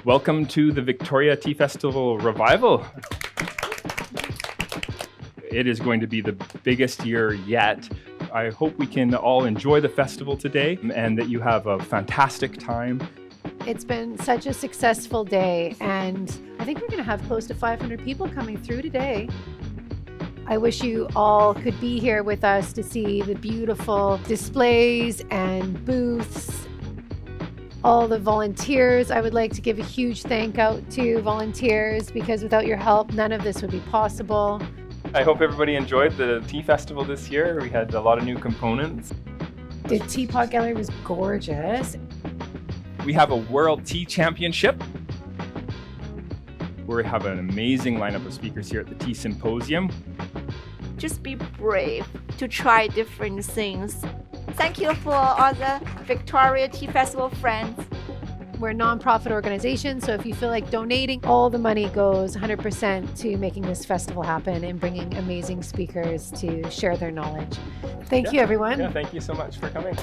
Welcome to the Victoria Tea Festival Revival. It is going to be the biggest year yet. I hope we can all enjoy the festival today and that you have a fantastic time. It's been such a successful day, and I think we're going to have close to 500 people coming through today. I wish you all could be here with us to see the beautiful displays and booths. All the volunteers, I would like to give a huge thank out to volunteers because without your help, none of this would be possible. I hope everybody enjoyed the tea festival this year. We had a lot of new components. The teapot gallery was gorgeous. We have a World Tea Championship. We have an amazing lineup of speakers here at the Tea Symposium. Just be brave to try different things. Thank you for all the Victoria Tea Festival friends. We're a nonprofit organization, so if you feel like donating, all the money goes 100% to making this festival happen and bringing amazing speakers to share their knowledge. Thank you, everyone. Yeah, thank you so much for coming.